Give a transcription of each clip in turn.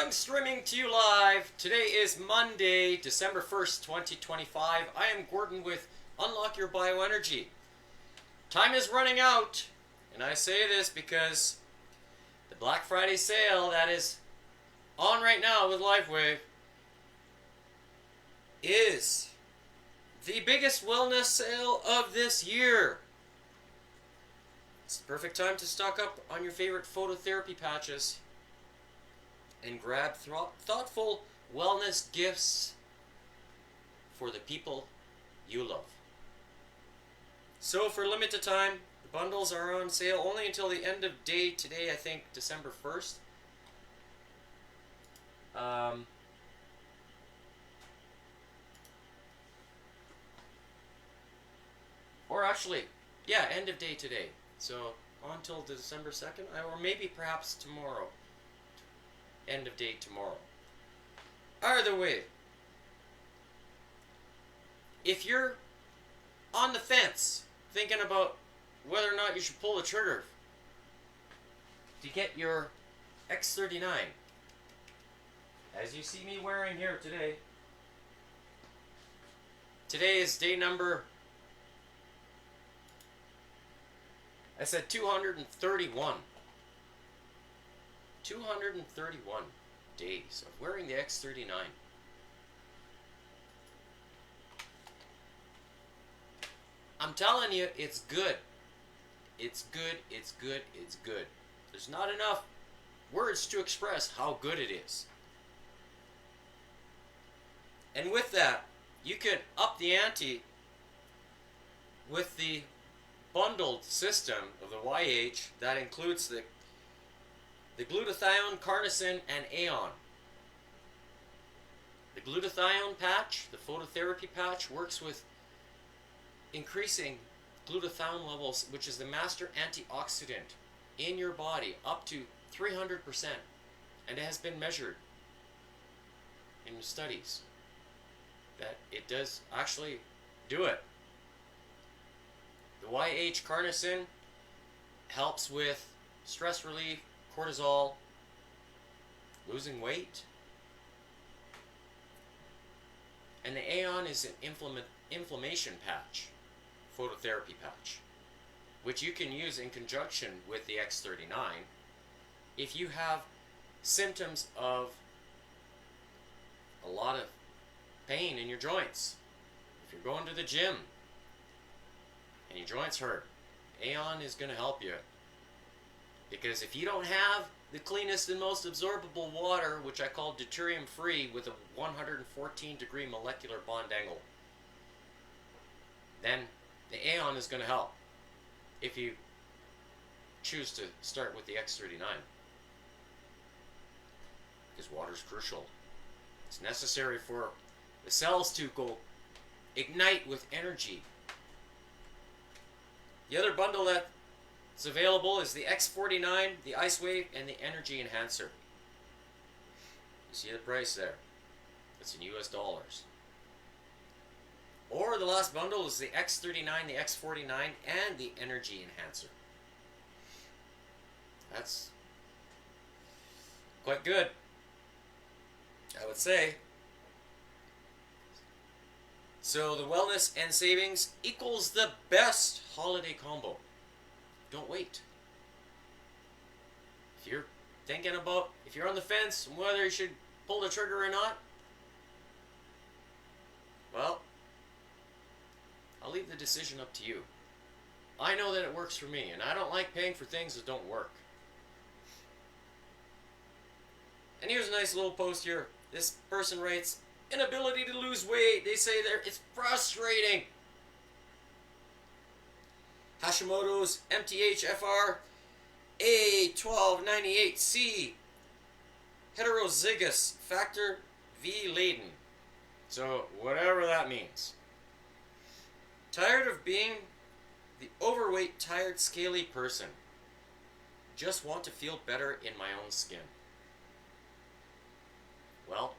I'm streaming to you live. Today is Monday, December 1st, 2025. I am Gordon with Unlock Your Bioenergy. Time is running out, and I say this because the Black Friday sale that is on right now with LifeWave is the biggest wellness sale of this year. It's the perfect time to stock up on your favorite phototherapy patches and grab thoughtful wellness gifts for the people you love. So for limited time, the bundles are on sale only until the end of day today, I think December 1st. Or actually, yeah, end of day today. So on till December 2nd, or maybe perhaps tomorrow. End of day tomorrow. Either way, if you're on the fence thinking about whether or not you should pull the trigger to get your X39, as you see me wearing here today, today is day number, I said 231. 231 days of wearing the X39. I'm telling you, it's good. It's good, it's good, it's good. There's not enough words to express how good it is. And with that, you can up the ante with the bundled system of the YH that includes the glutathione, carnosine, and Aeon. The glutathione patch, the phototherapy patch, works with increasing glutathione levels, which is the master antioxidant in your body, up to 300%. And it has been measured in studies that it does actually do it. The YH carnosine helps with stress relief, cortisol, losing weight. And the Aeon is an inflammation patch, phototherapy patch, which you can use in conjunction with the X39 if you have symptoms of a lot of pain in your joints. If you're going to the gym and your joints hurt, Aeon is going to help you. Because if you don't have the cleanest and most absorbable water, which I call deuterium free with a 114 degree molecular bond angle, then the Aeon is going to help if you choose to start with the X39. Because water is crucial. It's necessary for the cells to go ignite with energy. The other bundle that's available is the X49, the Ice Wave, and the Energy Enhancer. You see the price there. It's in US dollars. Or the last bundle is the X39, the X49, and the Energy Enhancer. That's quite good, I would say. So the wellness and savings equals the best holiday combo. Don't wait. If you're thinking about, if you're on the fence on whether you should pull the trigger or not, well, I'll leave the decision up to you. I know that it works for me, and I don't like paying for things that don't work. And here's a nice little post here. This person writes, inability to lose weight. They say it's frustrating. Hashimoto's MTHFR A1298C heterozygous factor V laden. So whatever that means. Tired of being the overweight, tired, scaly person. Just want to feel better in my own skin. Well,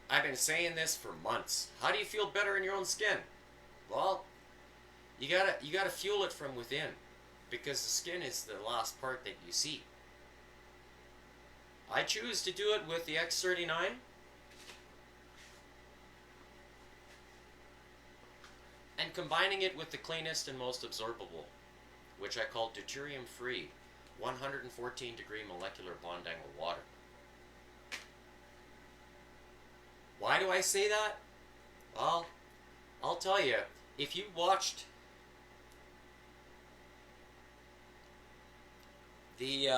I've been saying this for months. How do you feel better in your own skin? Well, you gotta fuel it from within, because the skin is the last part that you see. I choose to do it with the X39. And combining it with the cleanest and most absorbable, which I call deuterium-free, 114 degree molecular bond angle water. Why do I say that? Well, I'll tell you, if you watched the,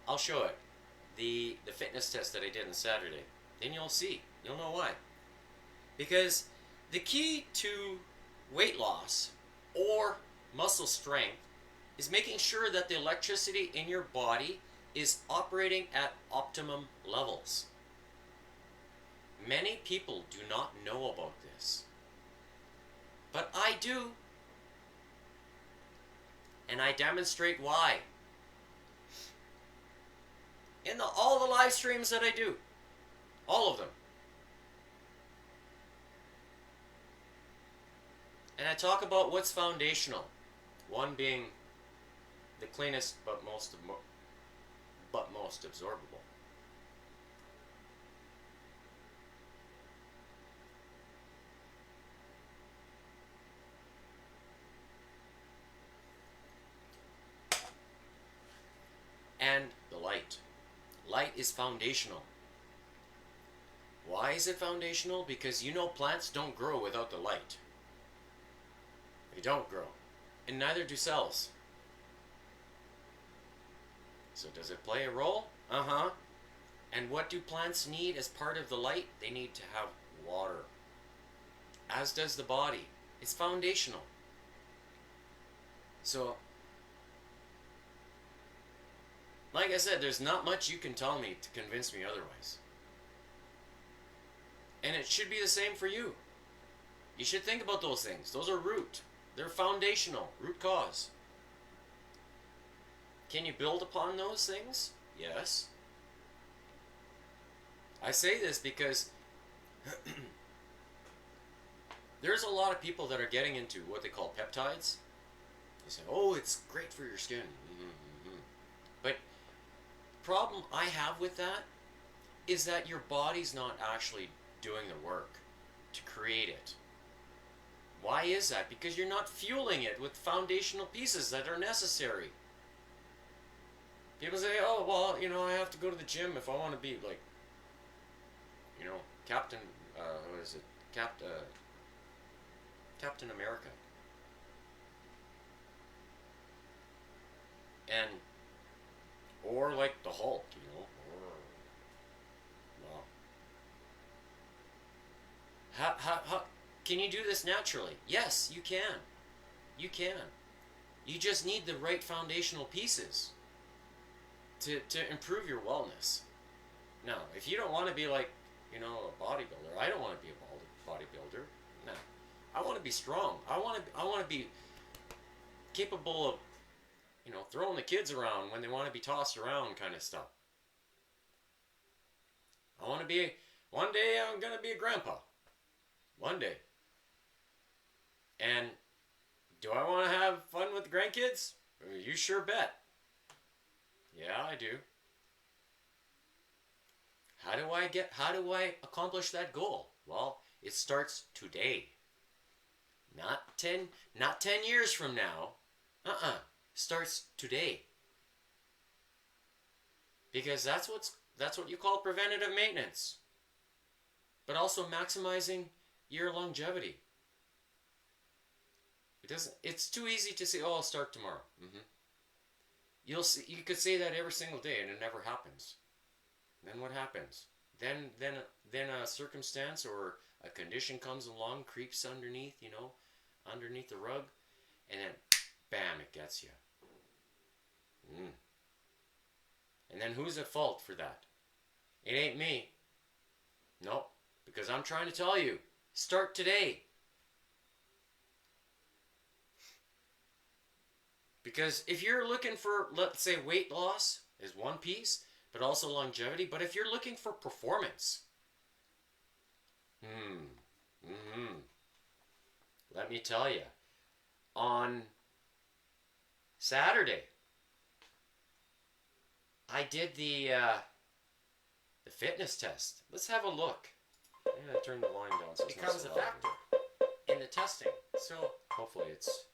I'll show it, the fitness test that I did on Saturday, then you'll see. You'll know why. Because the key to weight loss or muscle strength is making sure that the electricity in your body is operating at optimum levels. Many people do not know about this, but I do, and I demonstrate why in all the live streams that I do, all of them. And I talk about what's foundational, one being the cleanest but most absorbable. And the light. Light is foundational. Why is it foundational? Because you know plants don't grow without the light. They don't grow. And neither do cells. So does it play a role? Uh-huh. And what do plants need as part of the light? They need to have water. As does the body. It's foundational. So, like I said, there's not much you can tell me to convince me otherwise. And it should be the same for you. You should think about those things. Those are root. They're foundational. Root cause. Can you build upon those things? Yes. I say this because there's a lot of people that are getting into what they call peptides. They say, oh, it's great for your skin. But the problem I have with that is that your body's not actually doing the work to create it. Why is that? Because you're not fueling it with foundational pieces that are necessary. People say, oh, well, you know, I have to go to the gym if I want to be like, you know, Captain America. And, or like the Hulk, you know, or, well. How, can you do this naturally? Yes, you can. You can. You just need the right foundational pieces to improve your wellness. Now, if you don't want to be like, you know, a bodybuilder, I don't want to be a bodybuilder. No. I want to be strong. I want to be capable of, you know, throwing the kids around when they want to be tossed around kind of stuff. I want to be, one day I'm going to be a grandpa. One day. And do I want to have fun with the grandkids? You sure bet. Yeah, I do. How do I accomplish that goal? Well, it starts today. Not 10 years from now. Starts today. Because that's what you call preventative maintenance. But also maximizing your longevity. It's too easy to say, oh, I'll start tomorrow. You could say that every single day and it never happens. Then what happens? Then a circumstance or a condition comes along, creeps underneath, you know, underneath the rug, and then bam, it gets you. And then who's at fault for that? It ain't me. Nope, because I'm trying to tell you, start today. Because if you're looking for, let's say, weight loss is one piece, but also longevity. But if you're looking for performance, let me tell you, on Saturday, I did the fitness test. Let's have a look. I'm gonna turn the volume down so it's not Becomes so a loud factor here. in the testing. So Hopefully it's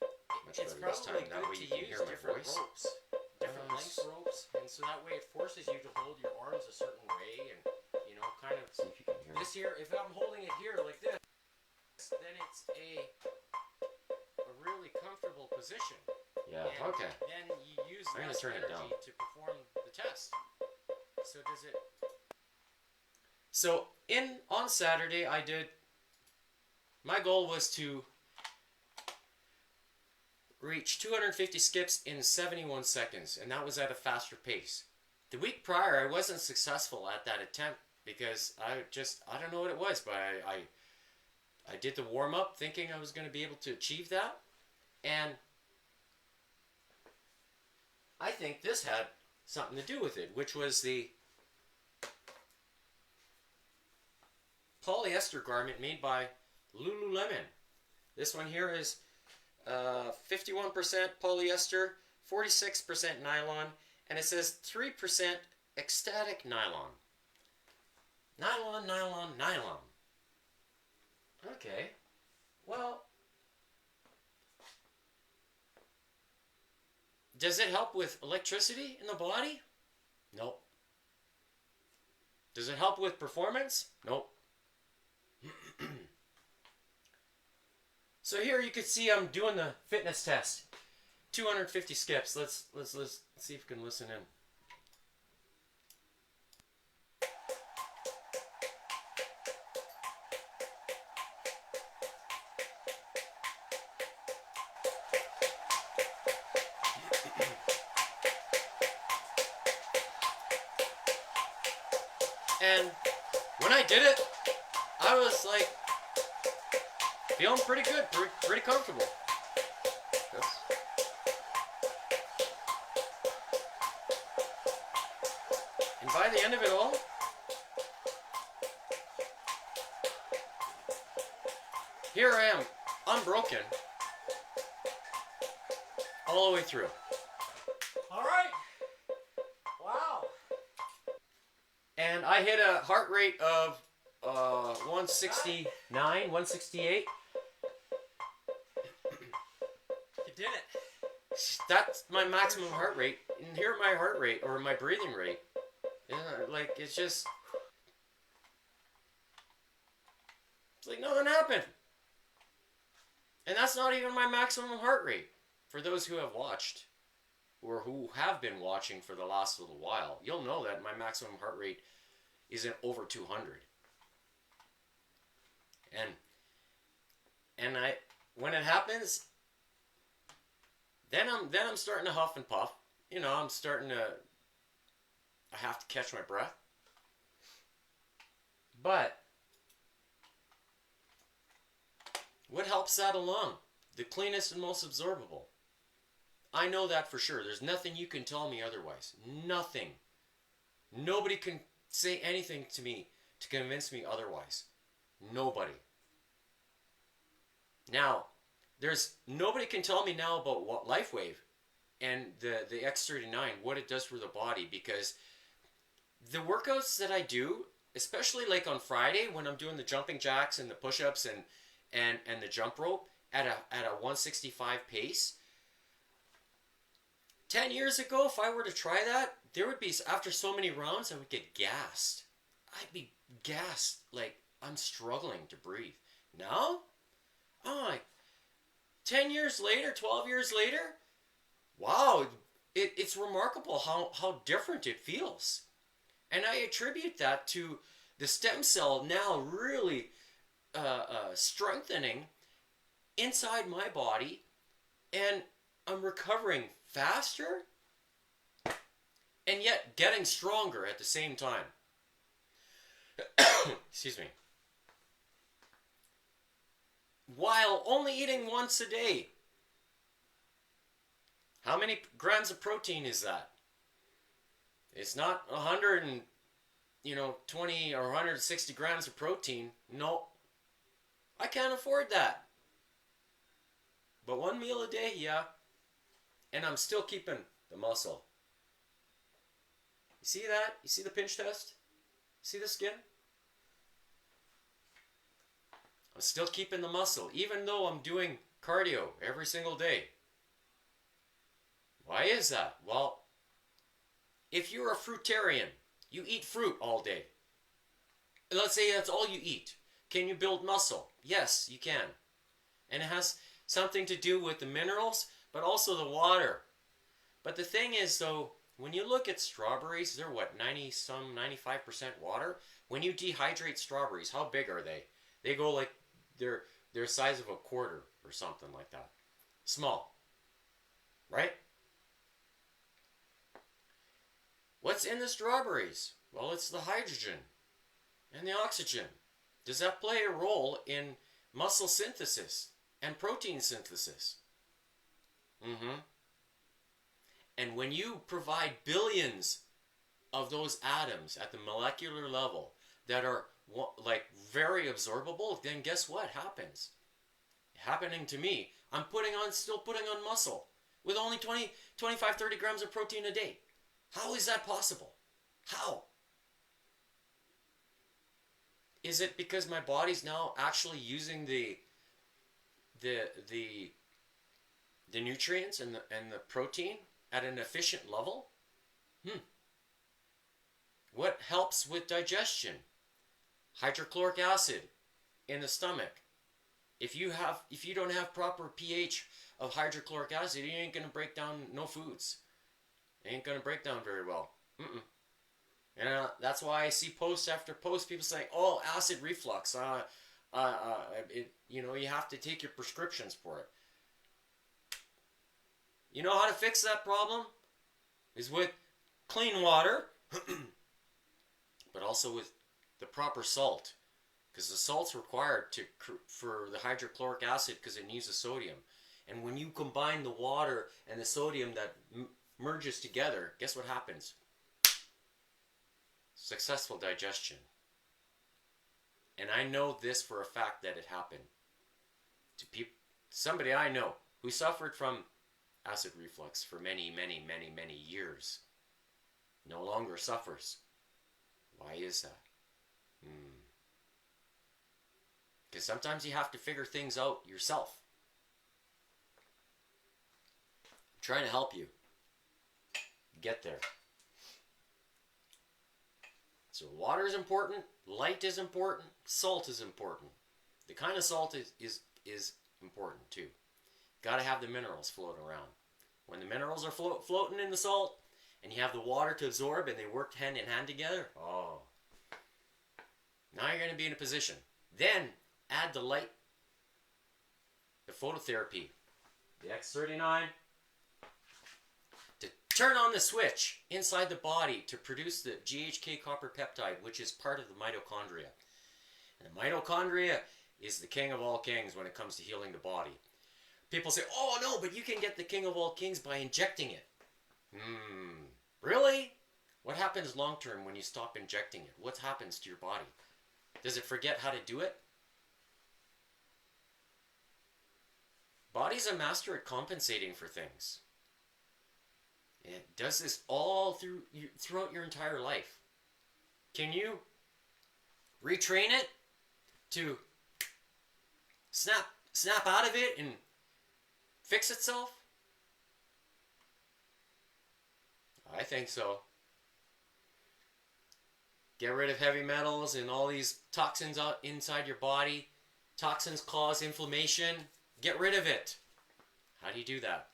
much it's better this time. probably That good way to you can use hear my different voice. ropes, different length ropes, and so that way it forces you to hold your arms a certain way, and you know, kind of. See if you can hear me. This here, if I'm holding it here like this, then it's a really comfortable position. Yeah. And Okay. then you use I'm gonna less turn it energy down. to perform the test. So does it? So on Saturday I did. My goal was to reach 250 skips in 71 seconds, and that was at a faster pace. The week prior, I wasn't successful at that attempt because I don't know what it was, but I did the warm up thinking I was going to be able to achieve that, and I think this had something to do with it, which was the polyester garment made by Lululemon. This one here is 51% polyester, 46% nylon, and it says 3% ecstatic nylon. Nylon, nylon, nylon. Okay. Well, does it help with electricity in the body? Nope. Does it help with performance? Nope. So here you can see I'm doing the fitness test. 250 skips. Let's see if we can listen in. And when I did it, I was like feeling pretty good, pretty comfortable. Oops. And by the end of it all, here I am, unbroken, all the way through. All right. Wow. And I hit a heart rate of 169, 168. You did it. That's my maximum heart rate. And here my heart rate, or my breathing rate. Yeah, like, it's just... It's like nothing happened. And that's not even my maximum heart rate. For those who have watched, or who have been watching for the last little while, you'll know that my maximum heart rate isn't over 200. And when it happens, then I'm starting to huff and puff. You know, I have to catch my breath. But what helps that along? The cleanest and most absorbable. I know that for sure. There's nothing you can tell me otherwise. Nothing. Nobody can say anything to me to convince me otherwise. Nobody. Now, there's nobody can tell me now about what LifeWave and the X39, what it does for the body, because the workouts that I do, especially like on Friday when I'm doing the jumping jacks and the push-ups and the jump rope at a 165 pace. 10 years ago, if I were to try that, there would be, after so many rounds, I would get gassed. I'd be gassed, like I'm struggling to breathe. Now, 10 years later, 12 years later, wow, it's remarkable how different it feels. And I attribute that to the stem cell now really strengthening inside my body, and I'm recovering faster and yet getting stronger at the same time. Excuse me. While only eating once a day. How many grams of protein is that? It's not 120 or 160 grams of protein. No. I can't afford that. But one meal a day, yeah. And I'm still keeping the muscle. see that? You see the pinch test? See the skin? I'm still keeping the muscle, even though I'm doing cardio every single day. Why is that? Well, if you're a fruitarian, you eat fruit all day. Let's say that's all you eat. Can you build muscle? Yes, you can. And it has something to do with the minerals, but also the water. But the thing is, though, when you look at strawberries, they're what, 95% water? When you dehydrate strawberries, how big are they? They go like, they're the size of a quarter or something like that. Small. Right? What's in the strawberries? Well, it's the hydrogen and the oxygen. Does that play a role in muscle synthesis and protein synthesis? And when you provide billions of those atoms at the molecular level that are like very absorbable, then guess what happens? Happening to me, I'm still putting on muscle with only 20, 25, 30 grams of protein a day. How is that possible? How? Is it because my body's now actually using the nutrients and the protein at an efficient level? What helps with digestion? Hydrochloric acid in the stomach. If you don't have proper pH of hydrochloric acid, you ain't gonna break down no foods. It ain't gonna break down very well. And that's why I see post after post, people saying, "Oh, acid reflux. You have to take your prescriptions for it." You know how to fix that problem? Is with clean water, but also with the proper salt, because the salt's required for the hydrochloric acid because it needs the sodium. And when you combine the water and the sodium that merges together, guess what happens? Successful digestion. And I know this for a fact that it happened to somebody I know who suffered from acid reflux for many, many, many, many years. No longer suffers. Why is that? Because sometimes you have to figure things out yourself. I'm trying to help you get there. So water is important, light is important, salt is important. The kind of salt is important too. Got to have the minerals floating around. When the minerals are floating in the salt, and you have the water to absorb, and they work hand in hand together, now you're going to be in a position. Then add the light, the phototherapy, the X39, to turn on the switch inside the body to produce the GHK copper peptide, which is part of the mitochondria. And the mitochondria is the king of all kings when it comes to healing the body. People say, "Oh no, but you can get the king of all kings by injecting it." Really? What happens long term when you stop injecting it? What happens to your body? Does it forget how to do it? Body's a master at compensating for things. It does this all throughout your entire life. Can you retrain it to snap out of it and fix itself? I think so. Get rid of heavy metals and all these toxins out inside your body. Toxins cause inflammation. Get rid of it. How do you do that?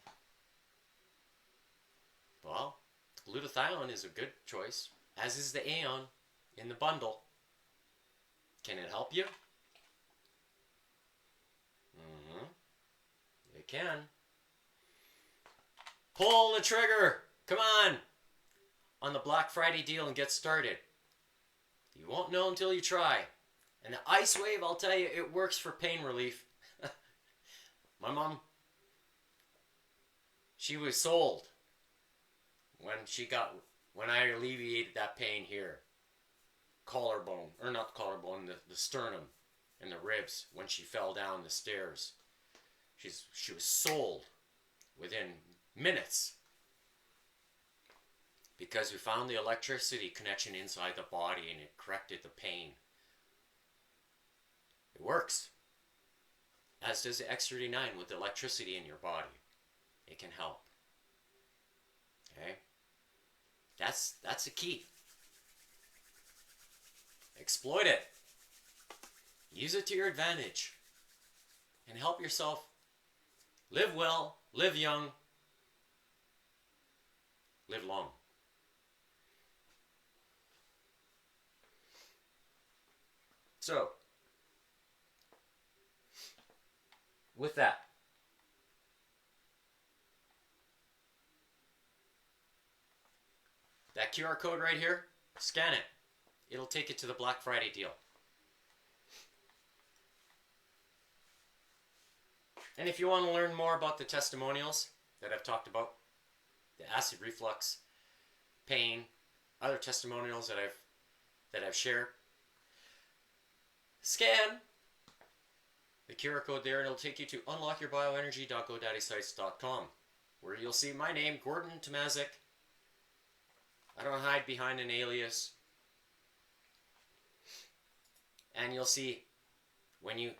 Well, glutathione is a good choice, as is the Aeon in the bundle. Can it help you? It can. Pull the trigger. Come on the Black Friday deal and get started. You won't know until you try. And the Ice Wave, I'll tell you, it works for pain relief. My mom, she was sold when I alleviated that pain here. Collarbone, or not collarbone, the sternum and the ribs when she fell down the stairs. She was sold within minutes. because we found the electricity connection inside the body and it corrected the pain. It works. As does the X39 with the electricity in your body. It can help. Okay? That's the key. Exploit it. Use it to your advantage. And help yourself live well, live young, live long. So, with that, QR code right here, scan it. It'll take you to the Black Friday deal. And if you want to learn more about the testimonials that I've talked about, the acid reflux, pain, other testimonials that I've shared, scan the QR code there and it'll take you to unlockyourbioenergy.godaddysite.com, where you'll see my name, Gordon Tomazik. I don't hide behind an alias. And you'll see when you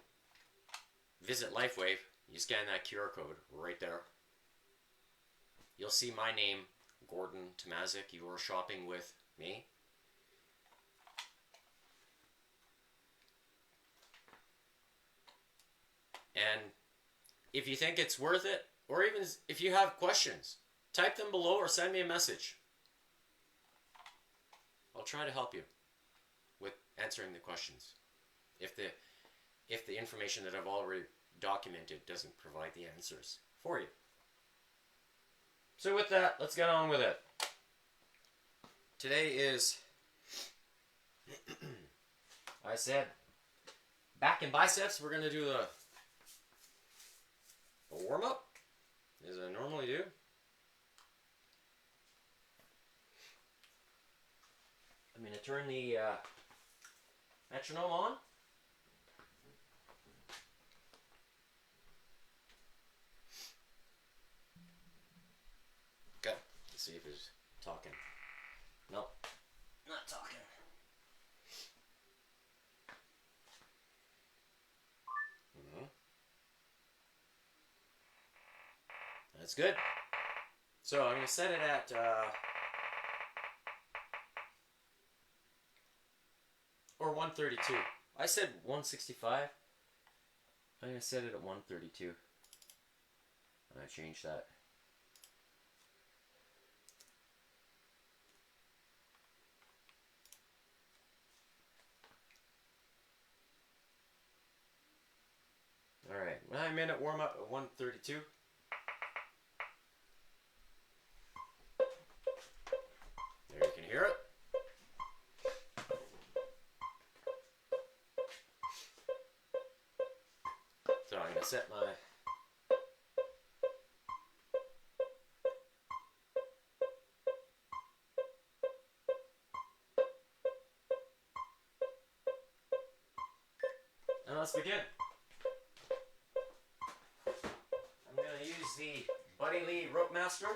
visit LifeWave, you scan that QR code right there. You'll see my name, Gordon Tomazik. You are shopping with me. And if you think it's worth it, or even if you have questions, type them below or send me a message. I'll try to help you with answering the questions. If the information that I've already documented doesn't provide the answers for you. So with that, let's get on with it. Today is, I said, back and biceps. We're going to do a warm-up, as I normally do. I'm going to turn the metronome on. Okay, let's see if it's talking. Nope, not talking. That's good. So I'm going to set it at or 132. I said 165. I'm going to set it at 132. I'm going to change that. Alright, 9-minute warm up at 132. There you can hear it. So I'm going to set my and let's begin. I'm going to use the Buddy Lee Rope Master.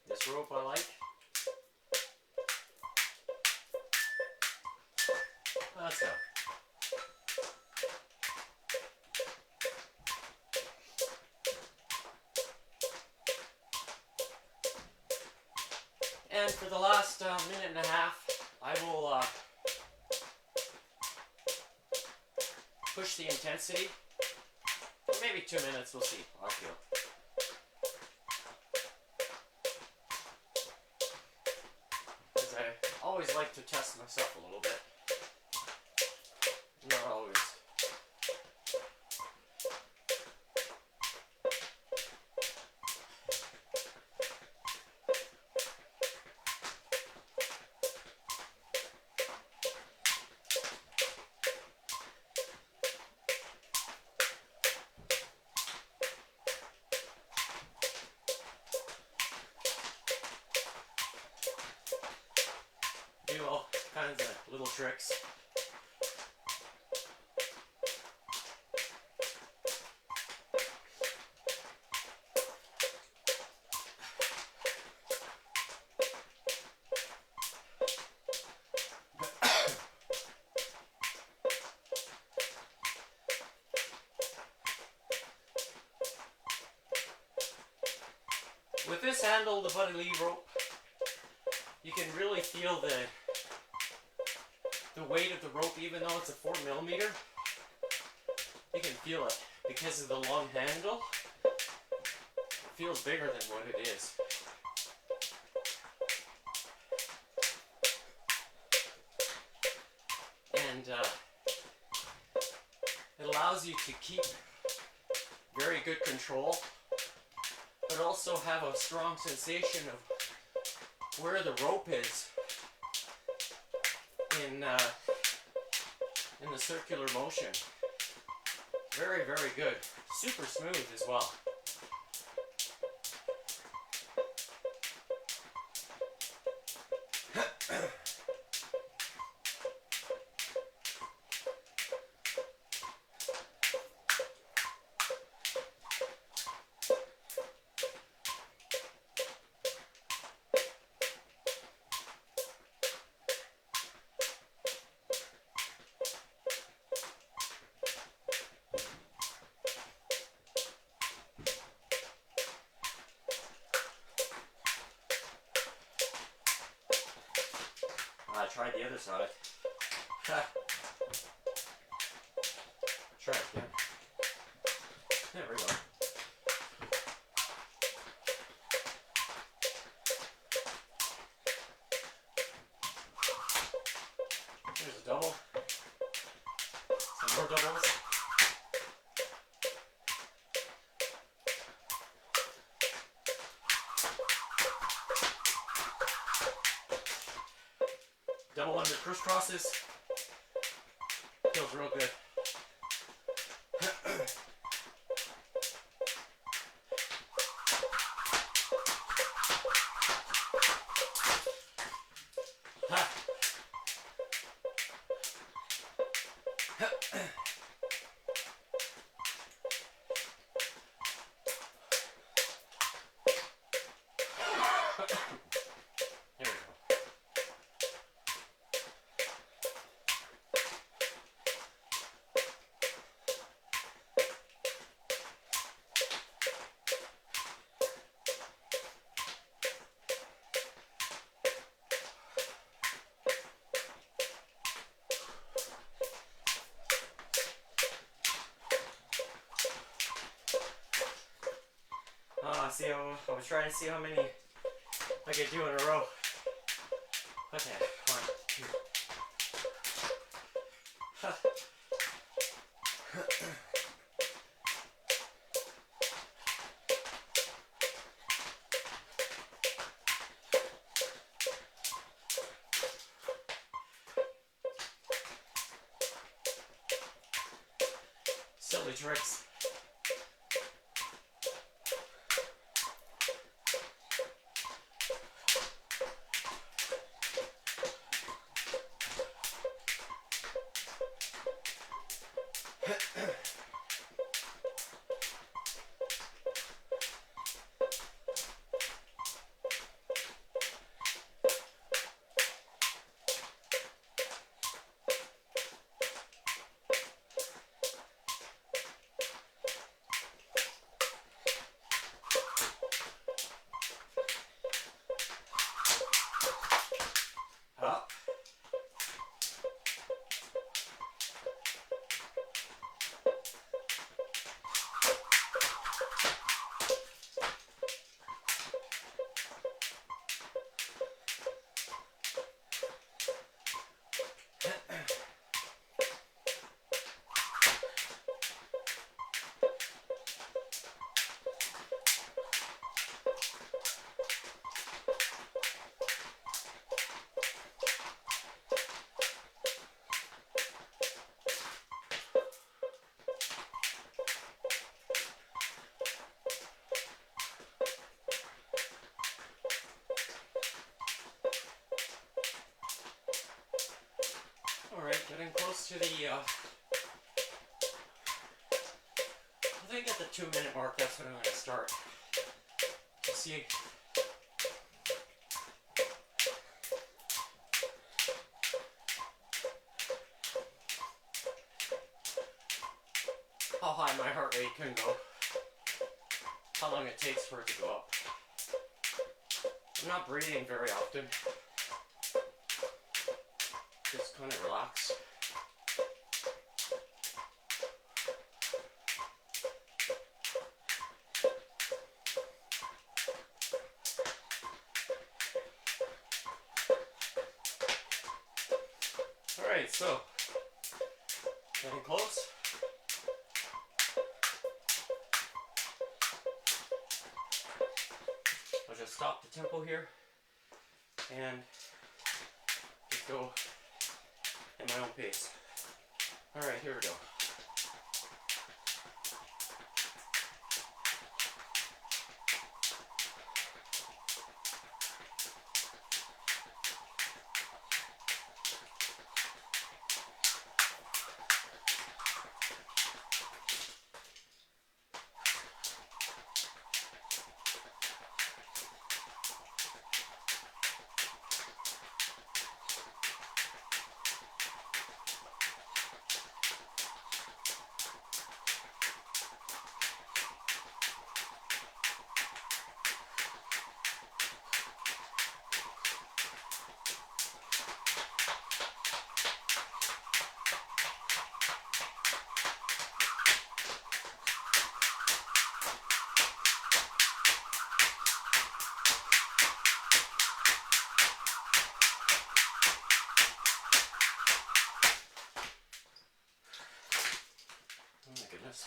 This rope I like. Let's go. And for the last minute and a half, I will push the intensity. Maybe 2 minutes, we'll see how I feel. Because I always like to test myself a little bit. Not always. Do all kinds of little tricks. this handle, the buddy lead rope, you can really feel the weight of the rope, even though it's a 4mm. You can feel it because of the long handle. It feels bigger than what it is. And it allows you to keep very good control, but also have a strong sensation of where the rope is in the circular motion. Very, very good. Super smooth as well. I tried the other side. Try it again. There we go. There's a double. Some more doubles. Double under crisscrosses. Feels real good. I was trying to see how many I could do in a row. Okay, 1, 2. Silly tricks. Getting close to the, I think at the 2-minute mark, that's when I'm going to start. See how high my heart rate can go, how long it takes for it to go up. I'm not breathing very often. Just kind of relax. Alright, so getting close. I'll just stop the tempo here and just go at my own pace. Alright, here we go. Oh my goodness.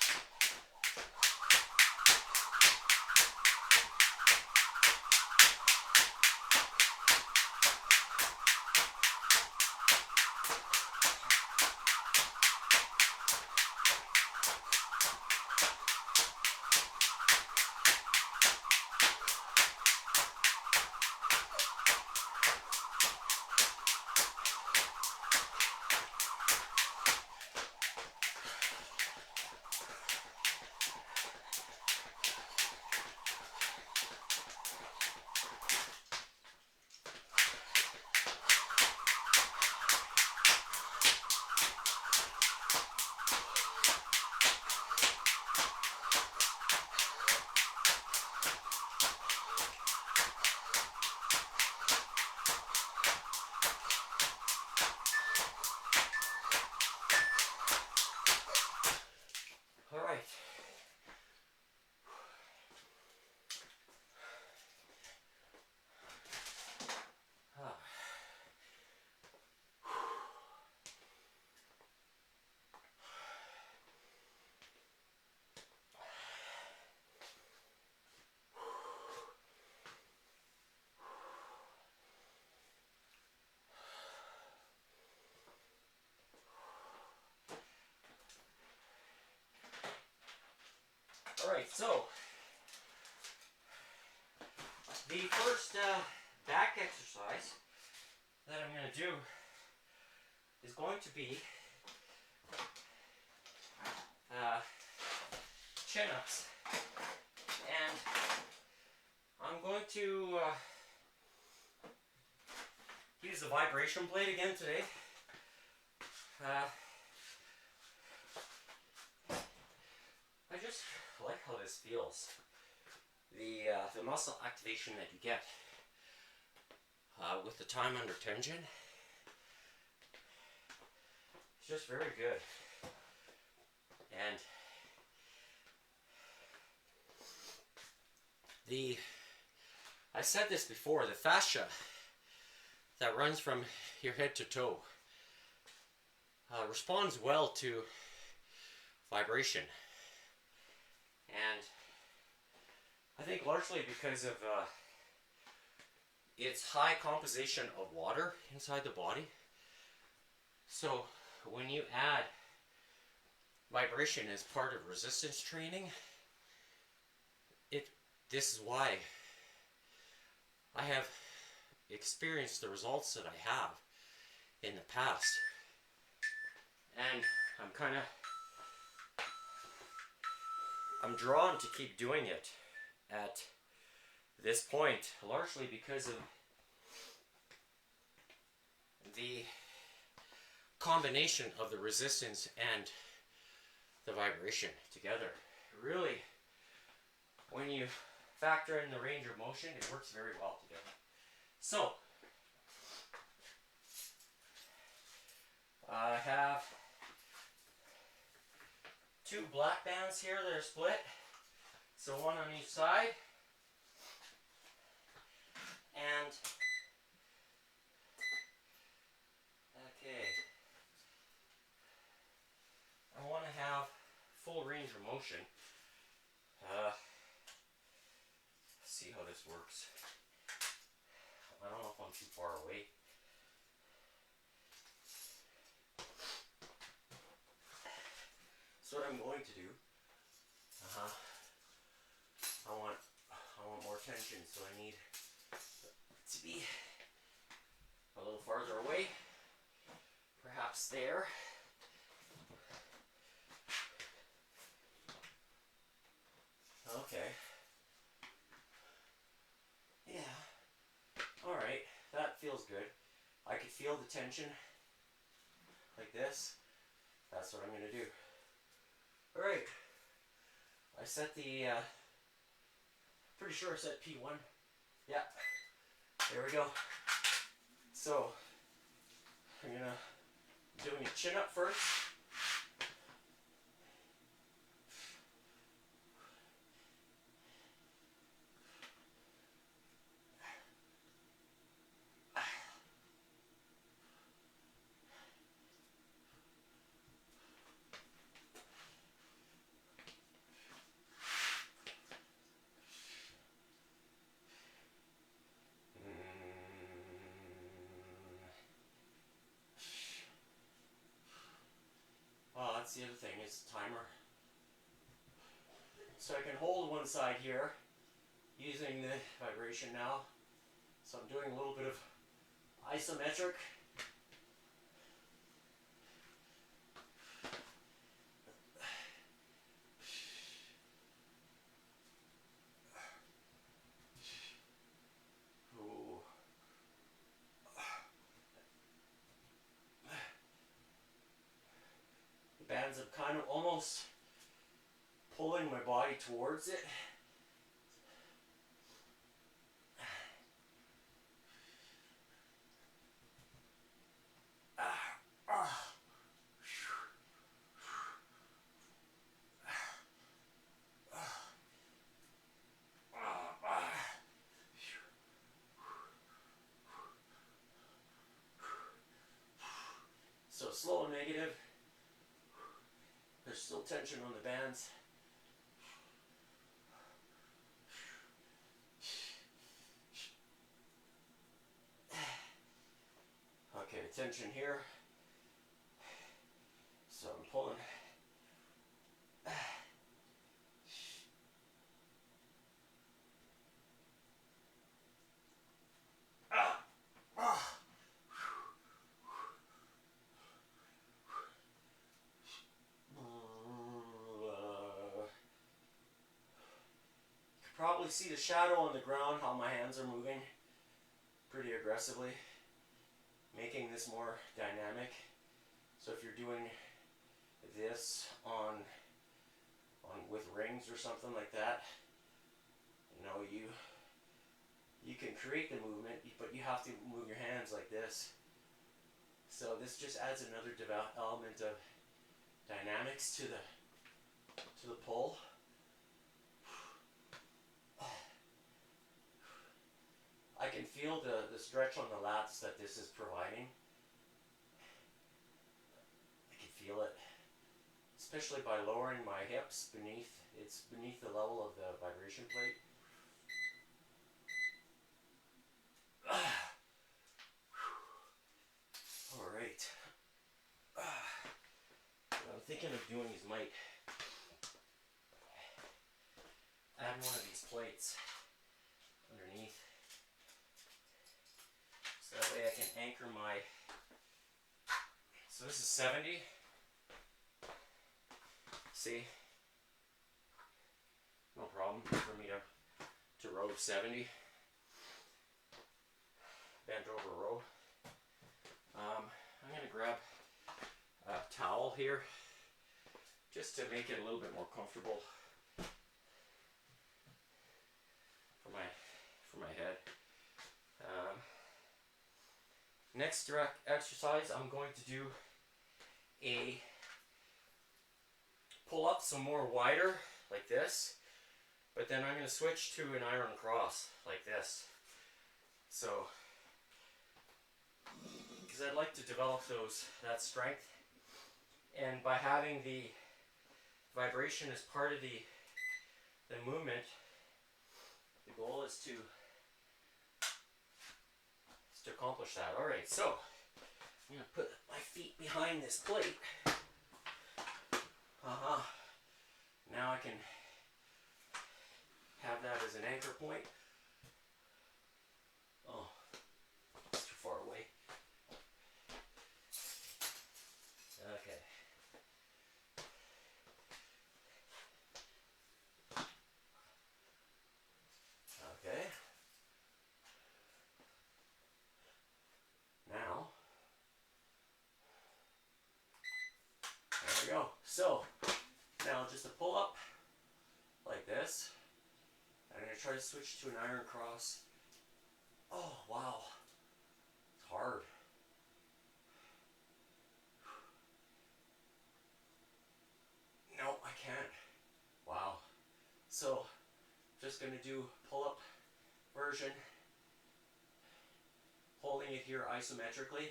Alright. Alright, so the first back exercise that I'm going to do is going to be chin-ups. And I'm going to use the vibration plate again today. I just like how this feels. The muscle activation that you get with the time under tension is just very good. And I said this before, the fascia that runs from your head to toe responds well to vibration. And I think largely because of its high composition of water inside the body. So when you add vibration as part of resistance training, this is why I have experienced the results that I have in the past. And I'm drawn to keep doing it at this point, largely because of the combination of the resistance and the vibration together. Really, when you factor in the range of motion, it works very well together. So, I have 2 black bands here that are split. So one on each side. And, okay. I want to have full range of motion. See how this works. I don't know if I'm too far away. So what I'm going to do, I want more tension, so I need to be a little farther away, perhaps there. Okay. Yeah. Alright, that feels good. I could feel the tension like this. That's what I'm going to do. Alright. I set the, pretty sure I set P1. Yeah. There we go. So, I'm going to doing a chin up first. That's the other thing, is the timer. So I can hold one side here using the vibration now. So I'm doing a little bit of isometric. Ooh. The bands are kind of almost pulling my body towards it. So slow and negative. There's still tension on the bands. Okay, tension here. So I'm pulling. Probably see the shadow on the ground, how my hands are moving pretty aggressively, making this more dynamic. So if you're doing this on with rings or something like that, you know, you can create the movement, but you have to move your hands like this. So this just adds another element of dynamics to the pull. I can feel the stretch on the lats that this is providing. I can feel it, especially by lowering my hips beneath the level of the vibration plate. All right. What I'm thinking of doing is might add one of these plates underneath. So that way I can anchor my, so this is 70. See? No problem for me to row 70. Bent over row. I'm going to grab a towel here just to make it a little bit more comfortable. Next direct exercise, I'm going to do a pull up some more wider, like this. But then I'm going to switch to an iron cross, like this. So, because I'd like to develop that strength. And by having the vibration as part of the movement, the goal is to accomplish that. Alright, so I'm going to put my feet behind this plate. Now I can have that as an anchor point. Oh, it's too far away. Okay. Okay. Now, there we go. So, now just a pull up like this. I'm going to try to switch to an iron cross. Oh, wow. It's hard. No, I can't. Wow. So, just going to do pull up version. Holding it here isometrically.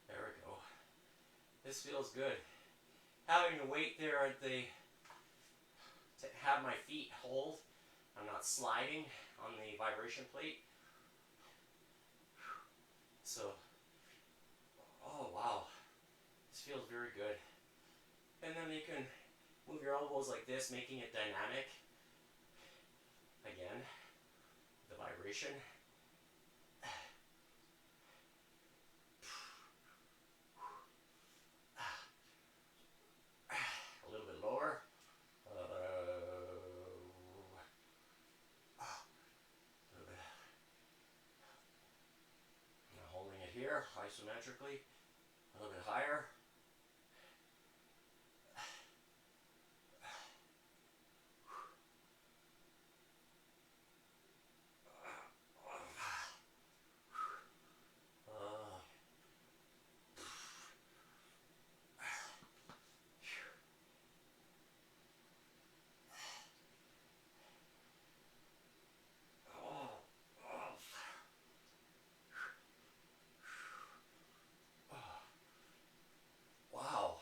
There we go. This feels good. Having the weight there at to have my feet hold. I'm not sliding on the vibration plate. So, oh wow. This feels very good. And then you can move your elbows like this, making it dynamic. Again, the vibration. A little bit lower. Now holding it here isometrically. A little bit higher. Wow.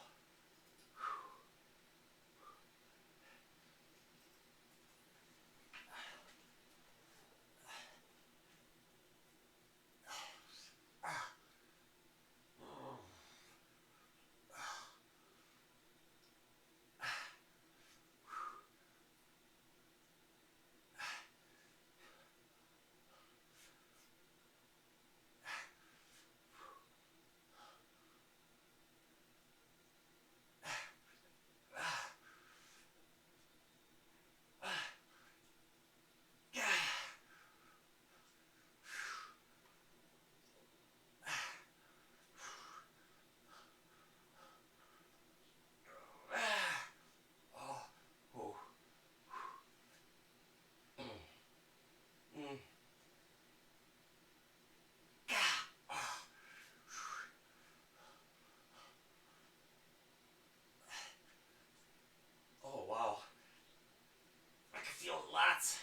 Oh wow. I can feel it lots.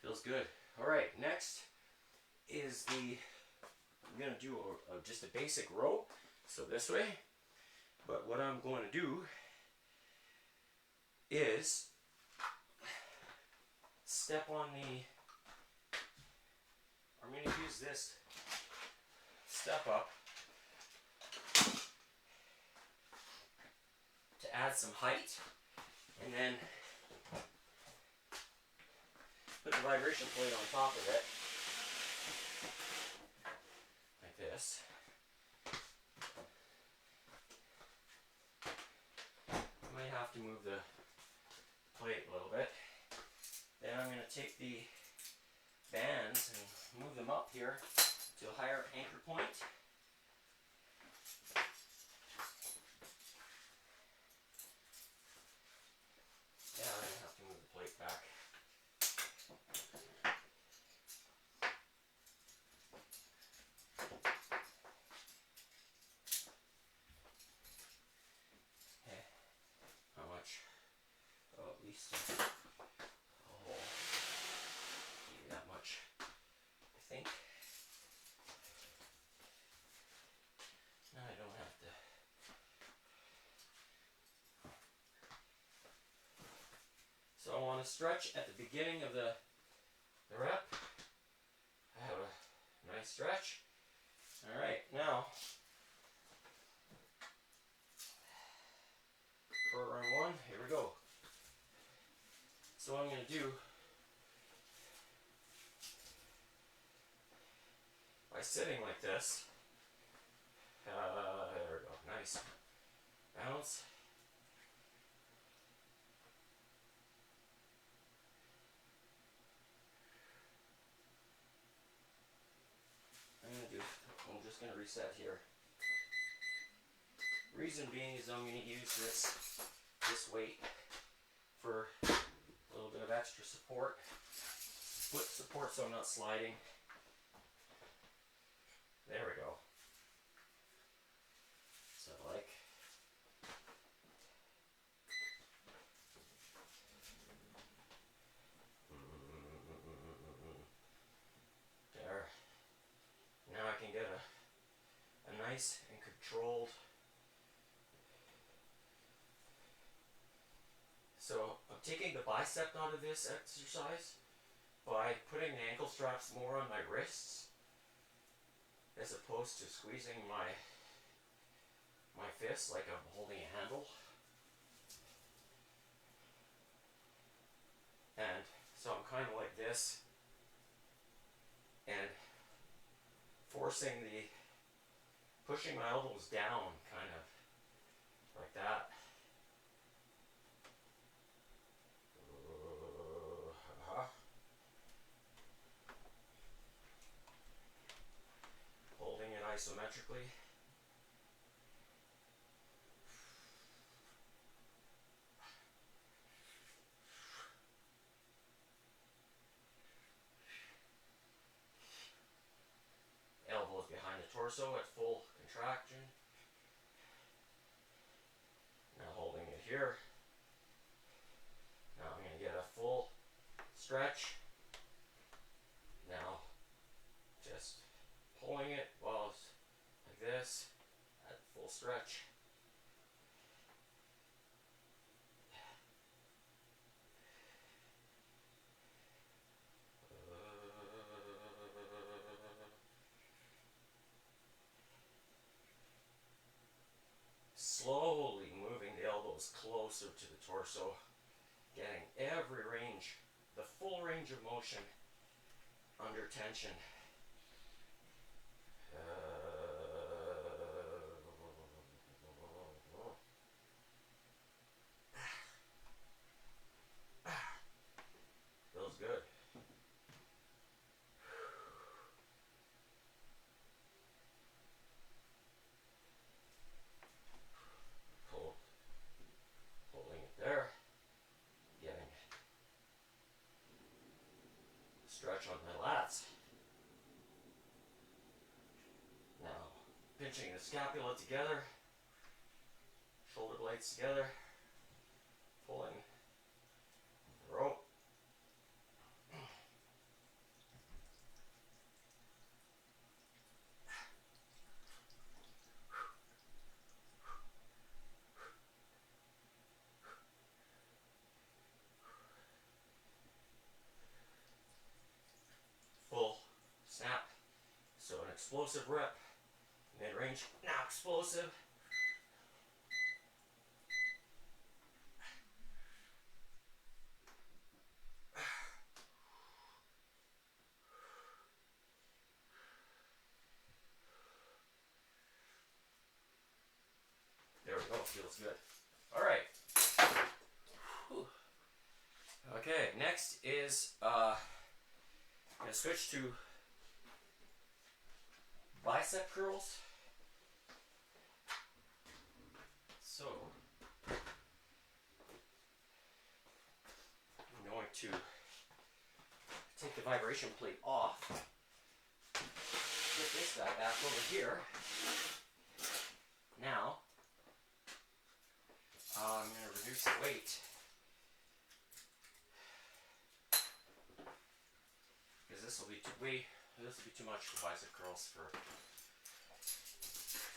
Feels good. Alright, next is I'm going to do just a basic row. So this way. But what I'm going to do is step on I'm going to use this step up to add some height, and then put the vibration plate on top of it, like this. I might have to move the plate a little bit. Then I'm going to take the bands and move them up here to a higher anchor point. want to stretch at the beginning of the rep. Have a nice stretch. All right, now for round one, here we go. So what I'm going to do, by sitting like this, there we go, nice bounce. I'm just going to reset here. Reason being is I'm going to use this weight for a little bit of extra support, foot support, so I'm not sliding. There we go. So like, there. Now I can get a nice and controlled. So I'm taking the bicep out of this exercise by putting the ankle straps more on my wrists as opposed to squeezing my fists like I'm holding a handle. And so I'm kind of like this and pushing my elbows down, kind of like that. Holding it isometrically. Elbows behind the torso at full contraction. Now holding it here. Now I'm going to get a full stretch. Now just pulling it while it's like this at full stretch. Slowly moving the elbows closer to the torso, getting every range, the full range of motion under tension. Feels good. Holding it there, getting stretch on my lats. Now pinching the scapula together, shoulder blades together, pulling the rope. Full snap. So an explosive rep, mid-range, now explosive. There we go, feels good. All right. Whew. Okay, next is I'm gonna switch to bicep curls. So I'm going to take the vibration plate off. Put this guy back over here. Now I'm going to reduce the weight because this will be too much for bicep curls to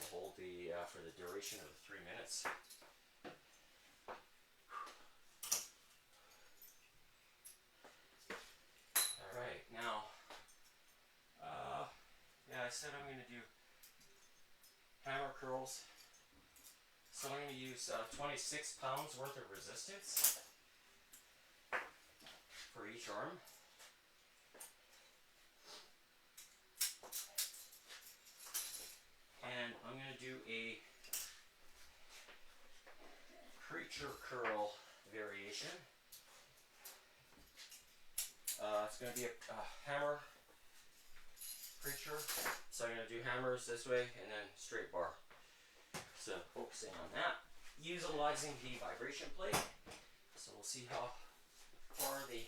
hold for the duration of the 3 minutes. I said I'm going to do hammer curls. So I'm going to use 26 pounds worth of resistance for each arm. And I'm going to do a creature curl variation. It's going to be a hammer creature. So I'm going to do hammers this way and then straight bar. So focusing on that, utilizing the vibration plate. So we'll see how far the,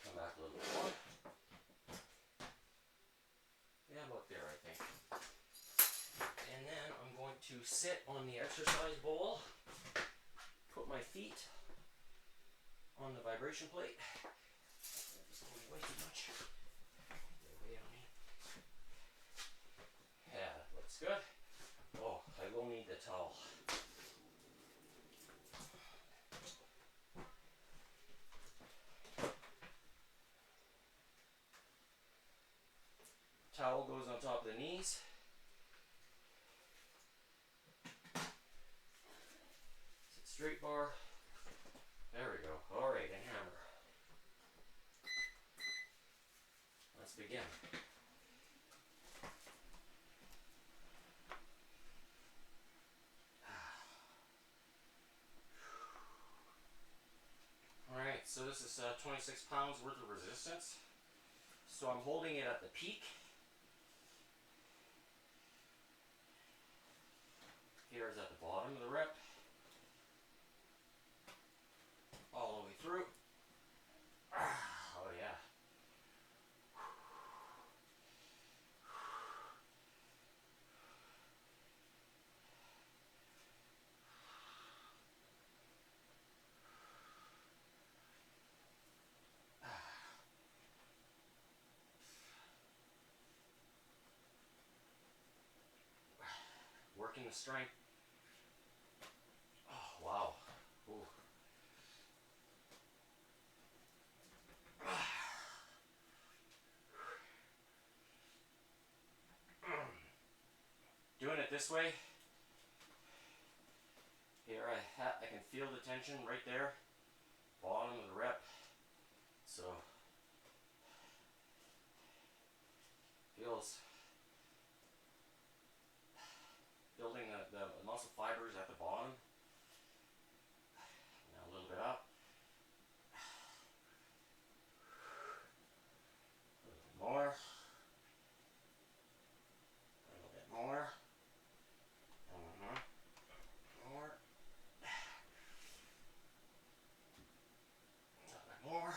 come back a little bit more. Yeah, about there I think. And then I'm going to sit on the exercise bowl, put my feet on the vibration plate. It's going way too much. Get away on me. Yeah, that looks good. Oh, I will need the towel. Towel goes on top of the knees. Sit straight bar. There we go. All right, and hammer. Let's begin. All right, so this is 26 pounds worth of resistance. So I'm holding it at the peak. Here's at the bottom of the rep. All the way through. Oh yeah. Working the strength. Oh wow. Ooh. Doing it this way. Here I can feel the tension right there. Bottom of the rep. So feels building the muscle fibers at the bottom. Now a little bit up. A little bit more. A little bit more. More. A little bit more.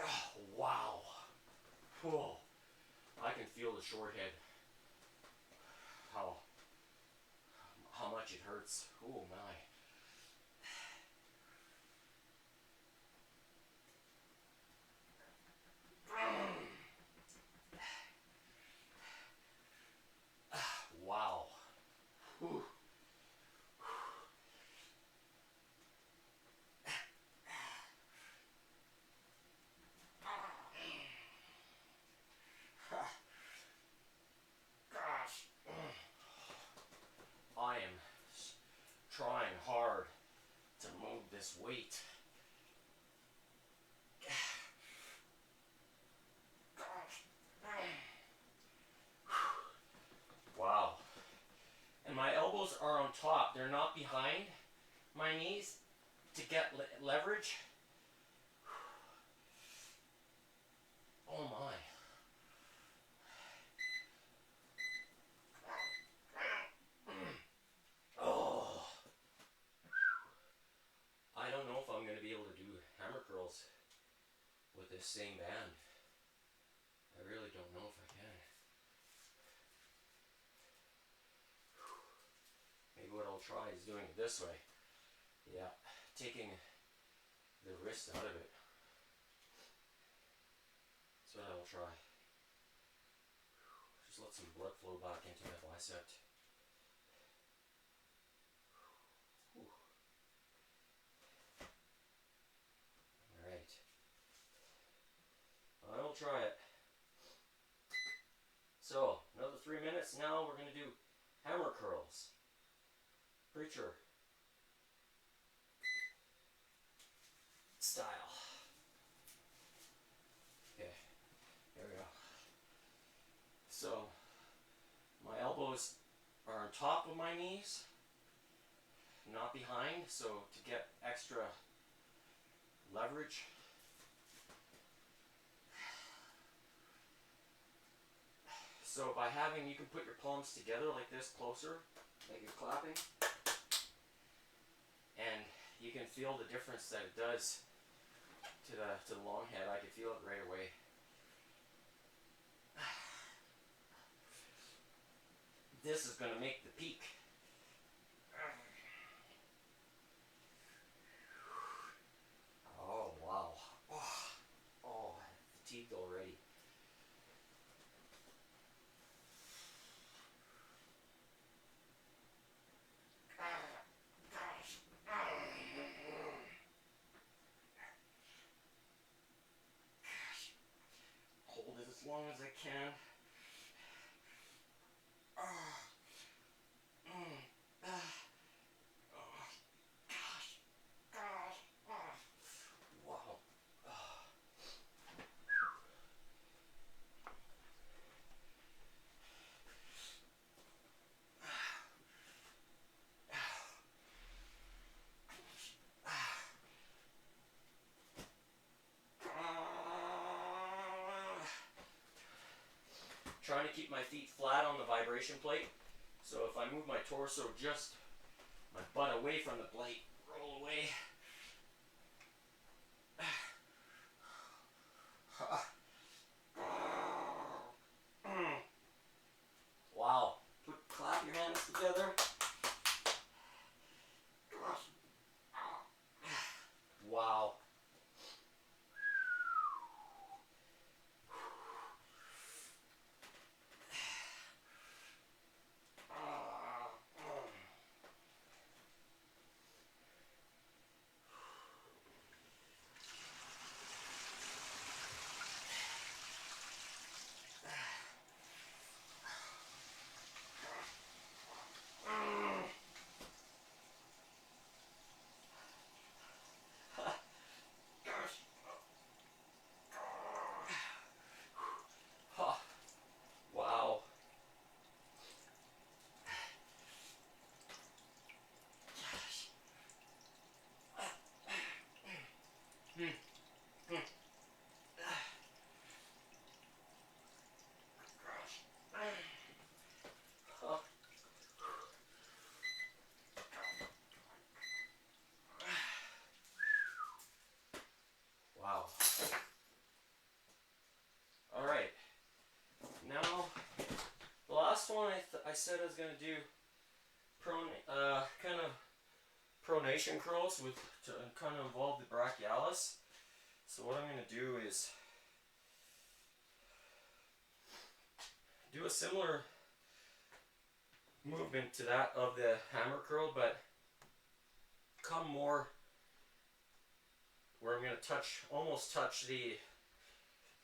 Oh, wow. Whoa. I can feel the short head. How much it hurts. Oh my. Wow. Whew. Gosh. I am trying hard to move this weight. Wow. And my elbows are on top. They're not behind my knees to get leverage. Oh my. Oh. I don't know if I'm going to be able to do hammer curls with this same band. I really don't know if I can. Maybe what I'll try is doing it this way. Yeah, taking the wrist out of it. That's what I'll try. Just let some blood flow back into my bicep. try it. So, another 3 minutes. Now we're going to do hammer curls. Preacher style. Okay, here we go. So, my elbows are on top of my knees, not behind, so to get extra leverage. So by having, you can put your palms together like this, closer, like you're clapping, and you can feel the difference that it does to the long head. I can feel it right away. This is going to make the peak. Oh, wow. Oh, fatigued already. Hold it as long as I can. Wow. Trying to keep my feet flat on the vibration plate. So if I move my torso just my butt away from the plate, roll away. Wow. Clap your hands together. Wow. Wow. Wow. All right. Now, the last one I said I was going to do kind of pronation curls to kind of involve the brachialis. So what I'm going to do is do a similar movement to that of the hammer curl, but come more where I'm going to almost touch the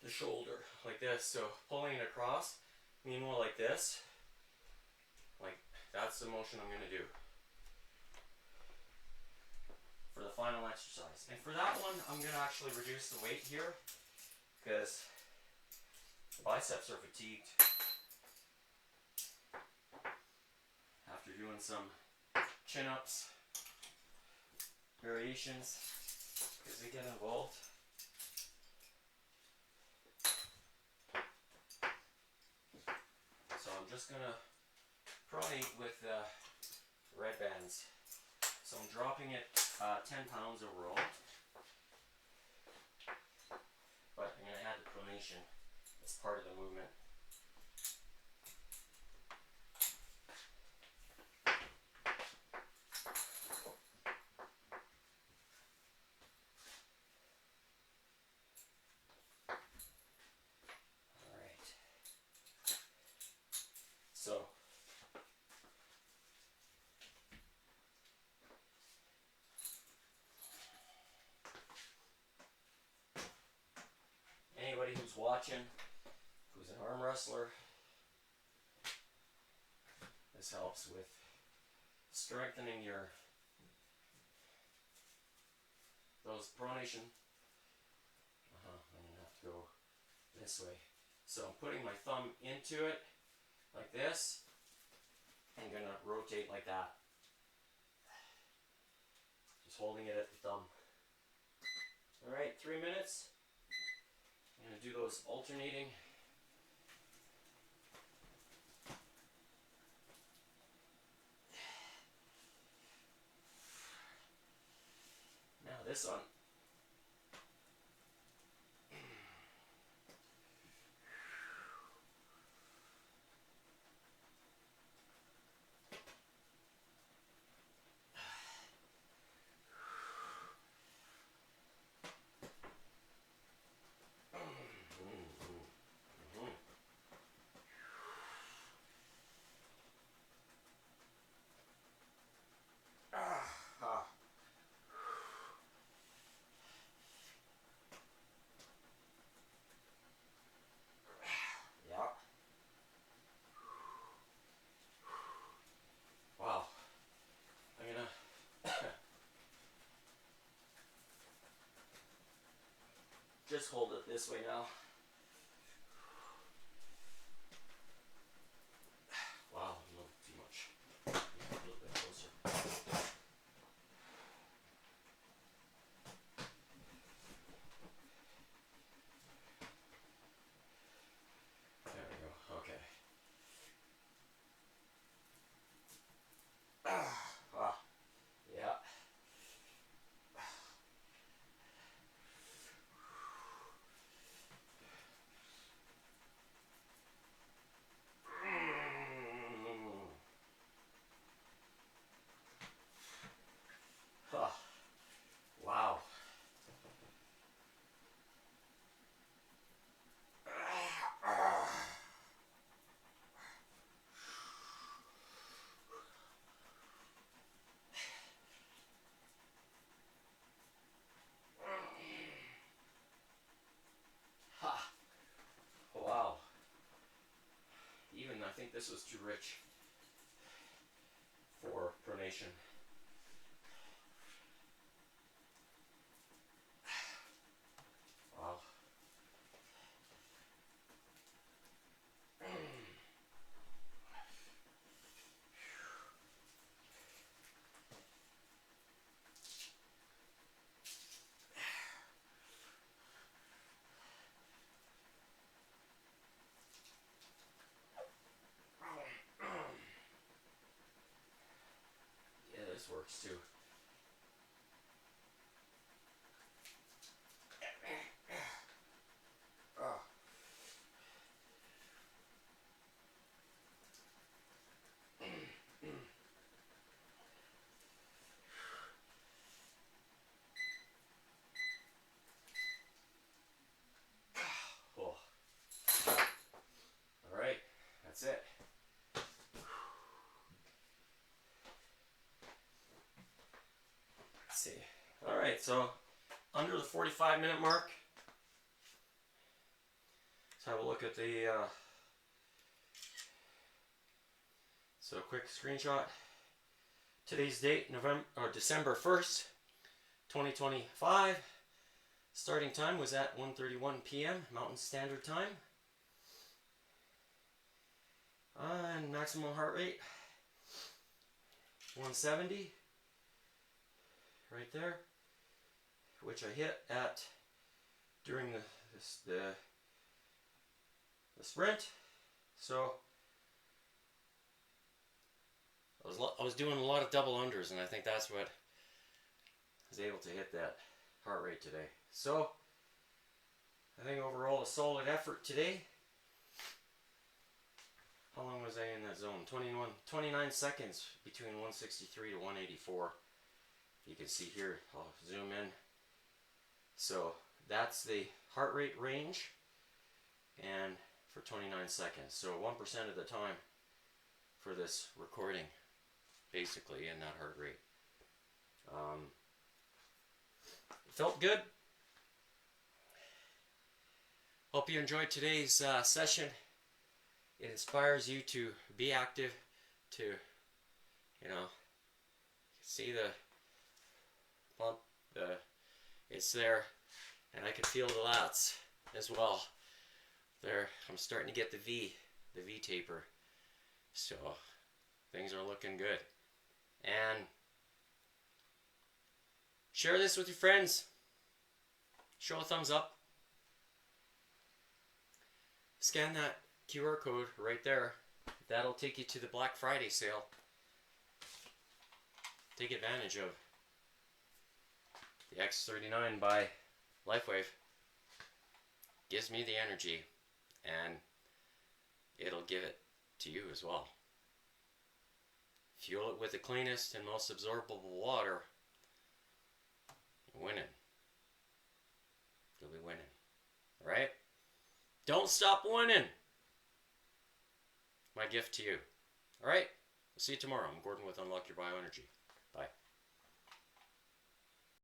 shoulder like this. So pulling it across, meanwhile like this, like that's the motion I'm going to do for the final exercise. And for that one, I'm going to actually reduce the weight here because the biceps are fatigued after doing some chin-ups, variations, because they get involved. So I'm just going to pronate with red bands. So I'm dropping it 10 pounds overall, but I'm going to add the pronation as part of the movement. Alright. So anybody who's watching, who's an arm wrestler, this helps with strengthening your those pronation. I'm gonna have to go this way. So I'm putting my thumb into it like this. I'm gonna rotate like that. Just holding it at the thumb. Alright, 3 minutes. I'm gonna do those alternating. Now this one. Wow. I'm gonna just hold it this way now. Wow, a little too much. A little bit closer. There we go. Okay. Yeah. Wow. Wow. Even I think this was too rich for pronation. Wow. Yeah, this works too. Oh. All right, that's it. Let's see. All right, so under the 45-minute mark. Let's have a look at the. So quick screenshot. Today's date, December 1st, 2025. Starting time was at 1:31 p.m. Mountain Standard Time. And maximum heart rate 170. Right there, which I hit at during the sprint. So I was doing a lot of double unders, and I think that's what I was able to hit that heart rate today. So I think overall a solid effort today. How long was I in that zone? 29 seconds between 163 to 184. You can see here, I'll zoom in. So that's the heart rate range, and for 29 seconds. So 1% of the time for this recording, basically, in that heart rate. It felt good. Hope you enjoyed today's session. It inspires you to be active, to, see the pump, it's there, and I can feel the lats as well. There, I'm starting to get the V taper, so things are looking good. And share this with your friends. Show a thumbs up. Scan that QR code right there. That'll take you to the Black Friday sale. Take advantage of the X39 by LifeWave. Gives me the energy, and it'll give it to you as well. Fuel it with the cleanest and most absorbable water. You're winning. You'll be winning. Alright? Don't stop winning. My gift to you. Alright? I'll see you tomorrow. I'm Gordon with Unlock Your Bioenergy. Bye.